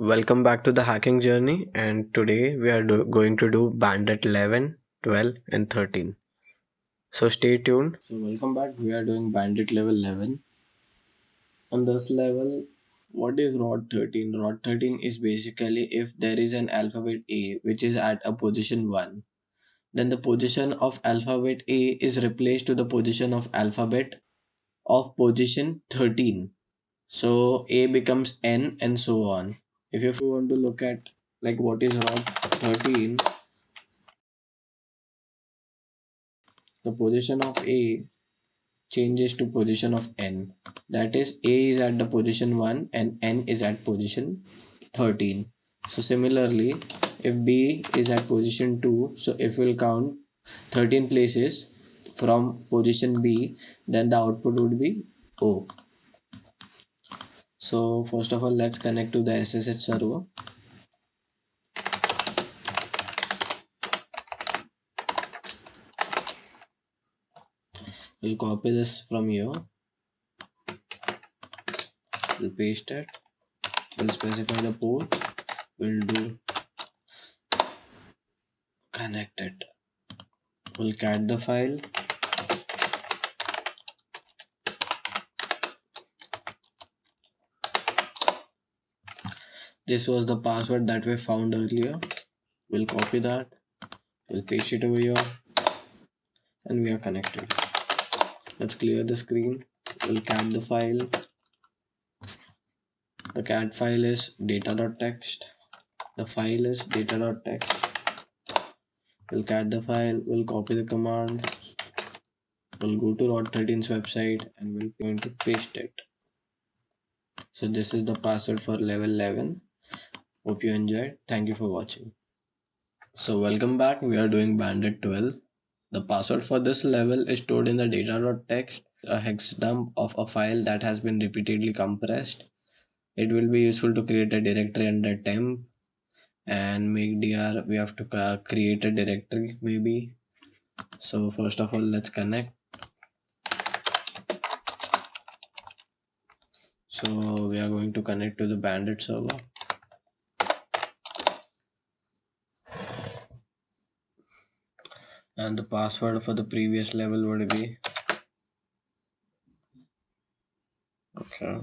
Welcome back to the hacking journey, and today we are going to do Bandit 11, 12, and 13. So stay tuned. So welcome back. We are doing Bandit level 11. On this level, what is rod 13? Rod 13 is basically if there is an alphabet A which is at a position 1, then the position of alphabet A is replaced to the position of alphabet of position 13. So A becomes N and so on. If you want to look at like what is rod 13, the position of A changes to position of N. That is, A is at the position 1 and N is at position 13. So similarly, if B is at position 2, so if we'll count 13 places from position B, then the output would be O. So first of all, let's connect to the SSH server. We'll copy this from here. We'll paste it. We'll specify the port. We'll do connect it. We'll cat the file. This was the password that we found earlier. We'll copy that. We'll paste it over here. And we are connected. Let's clear the screen. We'll cat the file. The cat file is data.txt. The file is data.txt. We'll cat the file. We'll copy the command. We'll go to rod13's website and we're going to paste it. So this is the password for level 11. Hope you enjoyed. Thank you for watching. So welcome back. We are doing Bandit 12. The password for this level is stored in the data.txt, a hex dump of a file that has been repeatedly compressed. It will be useful to create a directory under temp and make dir. We have to create a directory maybe. So first of all, let's connect. So we are going to connect to the Bandit server. And the password for the previous level would be okay.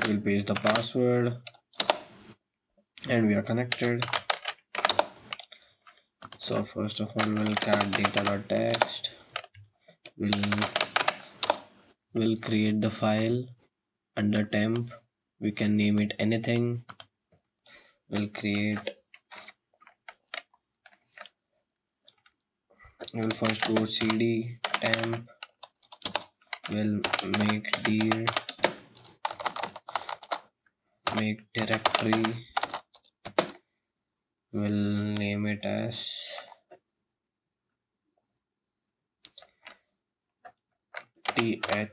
We'll paste the password and we are connected. So first of all, we'll cat data.txt. We'll create the file under temp. We can name it anything. We'll first go cd temp. We'll make dir, make directory. We'll name it as thg.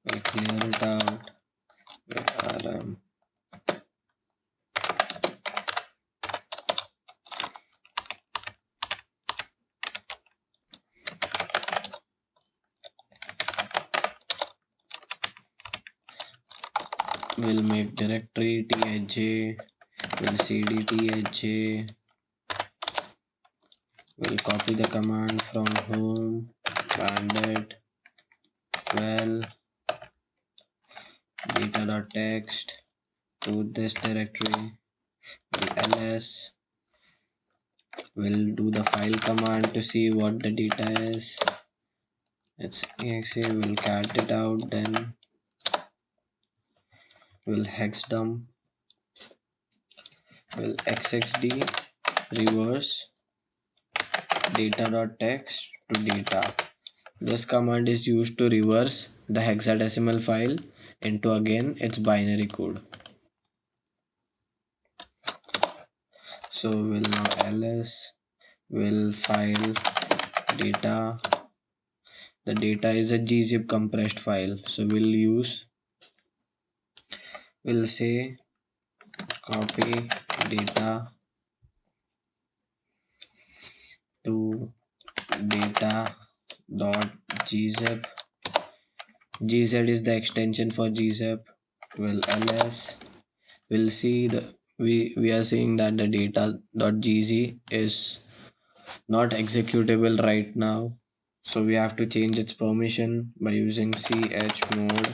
We'll clear it out with rm. We'll make directory thj. We'll cd thj. We'll copy the command from home bandit 12 data.txt to this directory. ls. We'll do the file command to see what the data is. It's exe. We'll cat it out. Then we'll hexdump. We'll xxd reverse data.txt to data. This command is used to reverse the hexadecimal file into again its binary code. So we'll now ls. will file data. The data is a gzip compressed file, so we'll say copy data to data.gzip. gz is the extension for gzip. Will ls, we'll see we are seeing that the data.gz is not executable right now, so we have to change its permission by using chmod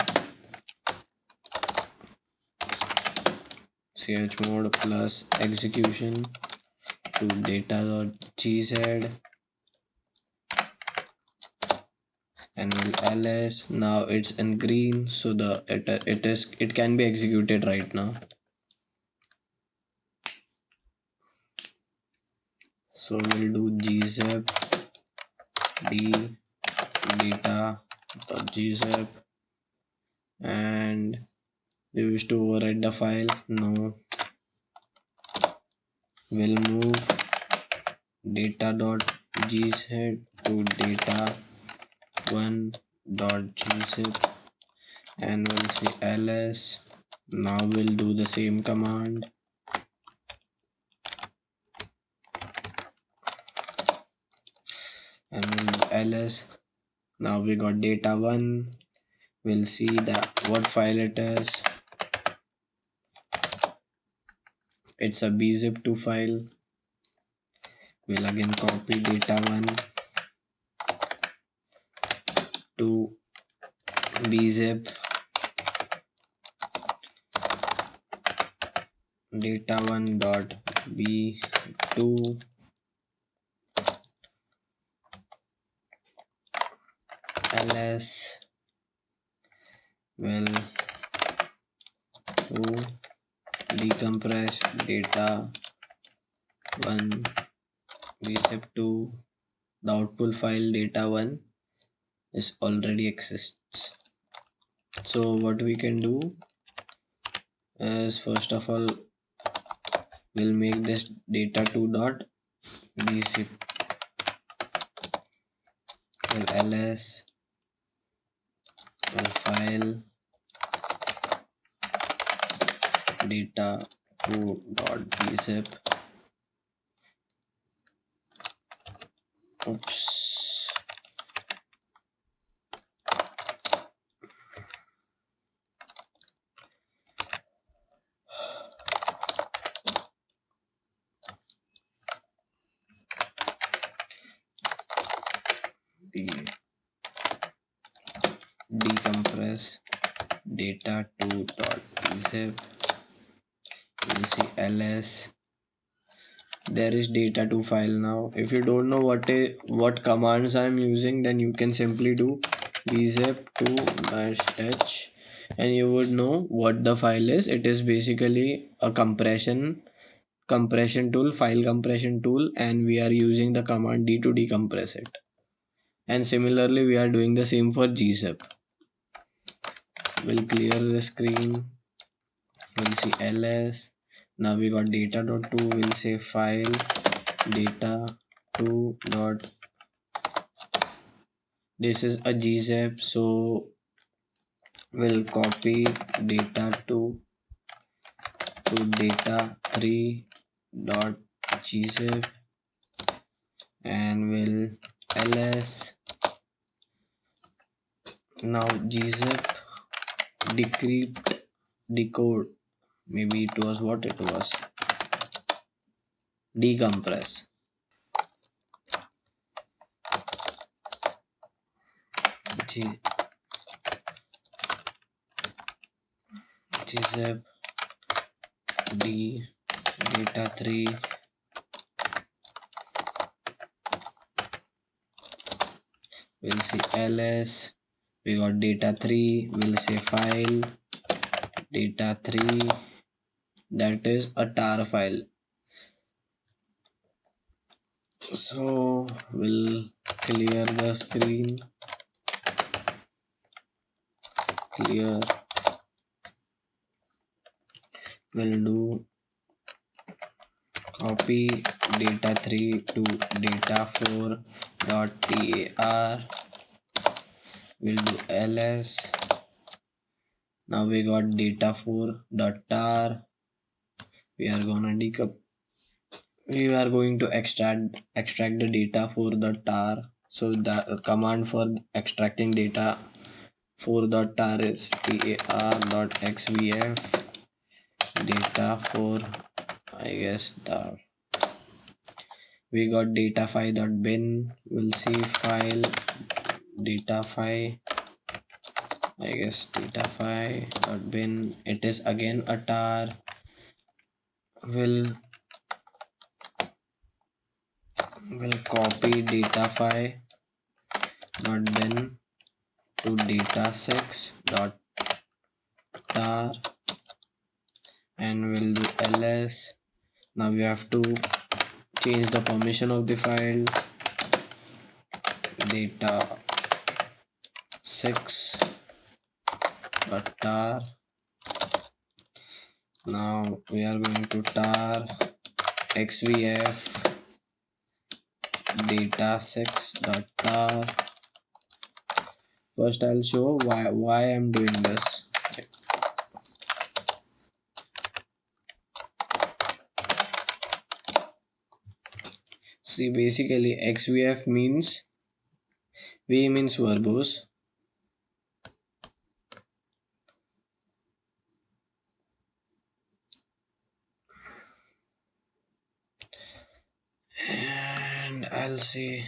plus execution to data.gz and will ls. Now it's in green, so it can be executed right now. So we'll do gzip d data.gzip, and we wish to overwrite the file. No. We'll move data.gz to data1.gzip and we'll see ls. Now we'll do the same command. And we'll do ls. Now we got data1. We'll see what file it is. It's a bzip2 file. We'll again copy data1 to bzip data1.b2 ls will to decompress data1 bzip2. The output file data1 is already exists. So what we can do is, first of all, we'll make this data2.bzip. Will ls will file data2.bzip. Oops. Decompress data2.bzip. We'll see ls. There is data2 file now. If you don't know what commands I'm using, then you can simply do bzip2-h and you would know what the file is. It is basically a compression tool, file compression tool, and we are using the command d to decompress it. And similarly we are doing the same for gzip. We'll clear the screen. We'll see ls. Now we got data.2. We'll say file data2. This is a gzip, so we'll copy data2 to data3.gzip and we'll ls. Now gzip decode, maybe it was what it was, decompress. Gzip d data3 we'll see ls. We got data3. We'll say file data3. That is a tar file. So we'll clear the screen. Clear. We'll do copy data3 to data4.tar. We'll do ls. Now we got data4.tar. We are going to extract the data for the tar. So the command for extracting data for the tar is tar.xvf data for, I guess, tar. We got data5.bin. We'll see file data5, I guess, data5.bin. It is again a tar. We'll copy data5.bin to data6.tar and we'll do ls. Now we have to change the permission of the file. Data6.tar. Now we are going to tar xvf data6.tar. First I'll show why I'm doing this. See, basically xvf means v means verbose, and I'll see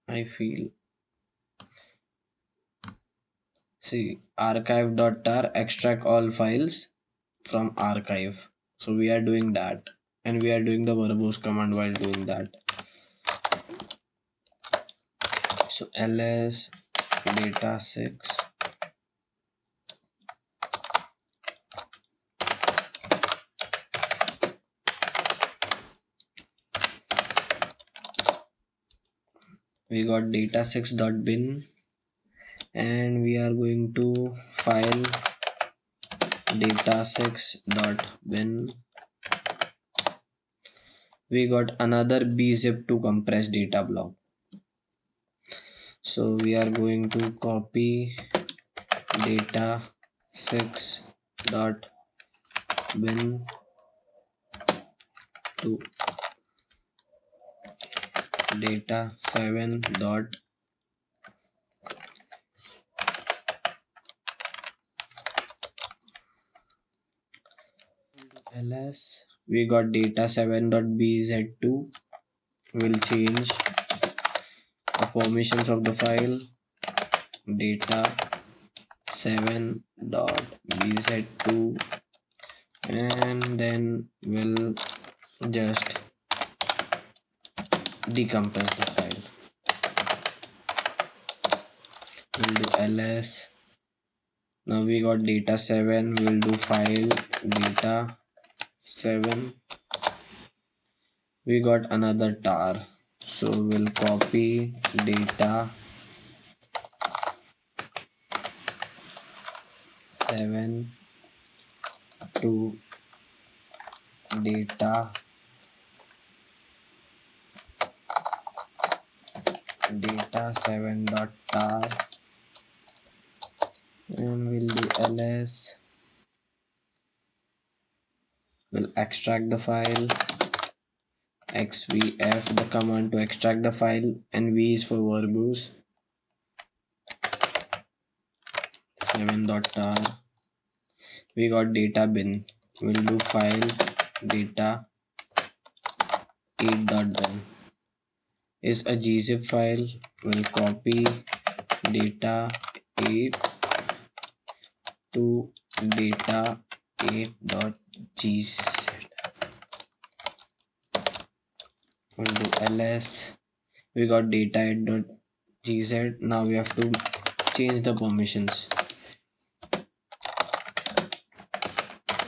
I feel. See, archive.tar extract all files from archive. So we are doing that, and we are doing the verbose command while doing that. So ls data6 we got data6.bin and we are going to file data6.bin. We got another bzip to compress data block. So we are going to copy data6.bin to data7. ls. We got data7.bz2. We'll change the permissions of the file. Data7.bz2 and then we'll just decompress the file. We'll do ls. Now we got data7. We'll do file data7. We got another tar, so we'll copy data7 to data7.tar and we'll do ls. We'll extract the file. Xvf, the command to extract the file, and v is for verbose. 7.tar. We got data bin. We'll do file data8.bin. Is a gzip file. We'll copy data8 to data8.gz. We'll do ls. We got data8.gz. Now we have to change the permissions.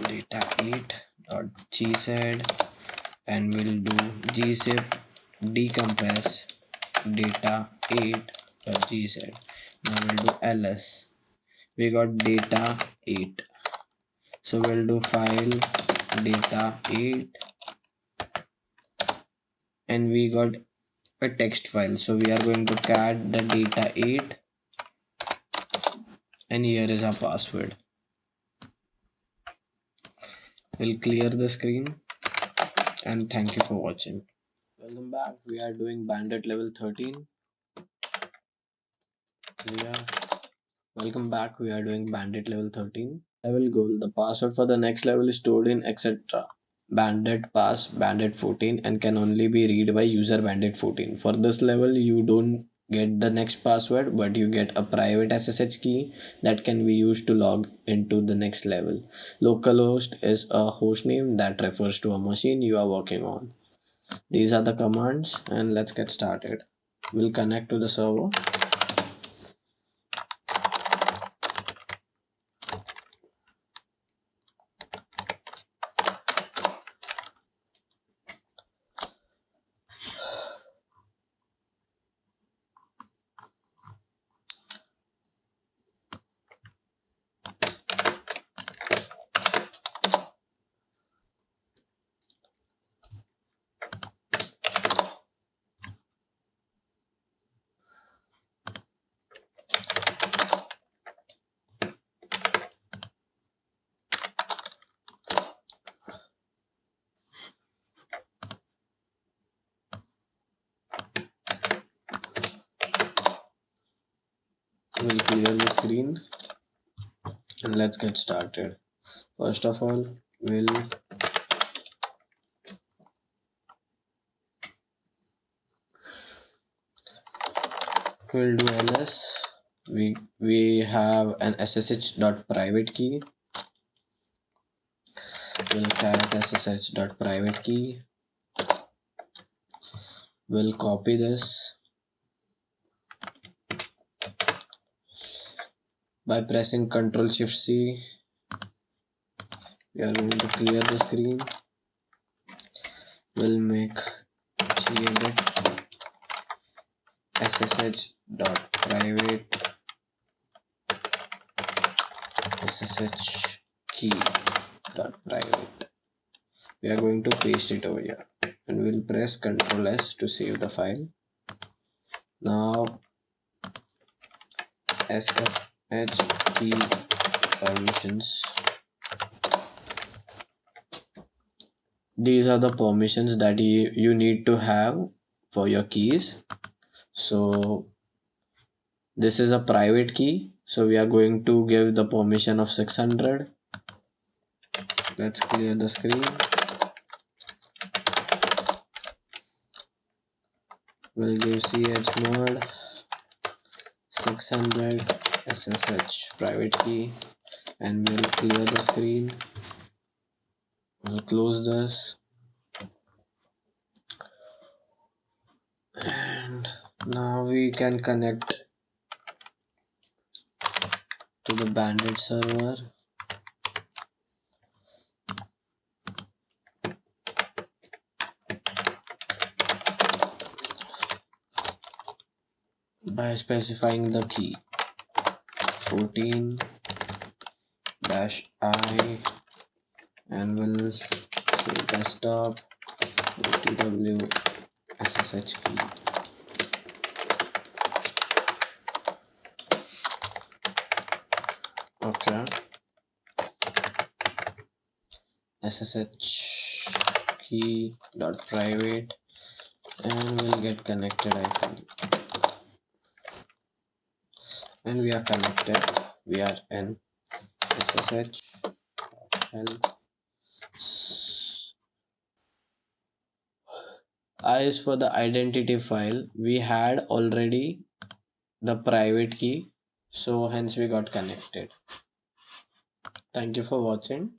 Data8.gz and we'll do gzip decompress data8.gz. Now we'll do ls. We got data 8. So we'll do file data 8 and we got a text file. So we are going to cat the data 8 and here is our password. We'll clear the screen and thank you for watching. Welcome back. We are doing bandit level 13. Welcome back. We are doing bandit level 13. Level goal. The password for the next level is stored in etc. Bandit pass bandit 14 and can only be read by user bandit 14. For this level you don't get the next password, but you get a private SSH key that can be used to log into the next level. Localhost is a host name that refers to a machine you are working on. These are the commands and let's get started. We'll connect to the server. We'll clear the screen and let's get started. First of all, we'll do ls. We have an ssh.private key. We'll cat ssh.private key. We'll copy this by pressing Ctrl+Shift+C. We are going to clear the screen. We'll make gedit ssh.private ssh key.private. We are going to paste it over here and we'll press Ctrl+S to save the file. Now ssh key permissions. These are the permissions that you need to have for your keys. So this is a private key, so we are going to give the permission of 600. Let's clear the screen. We'll give chmod 600 ssh private key and we'll clear the screen. We'll close this and now we can connect to the bandit server. By specifying the key 14-I and we'll say desktop utw ssh key. Okay, ssh key dot private and we'll get connected, I think. And we are connected. We are in ssh help. I is for the identity file. We had already the private key, so hence we got connected. Thank you for watching.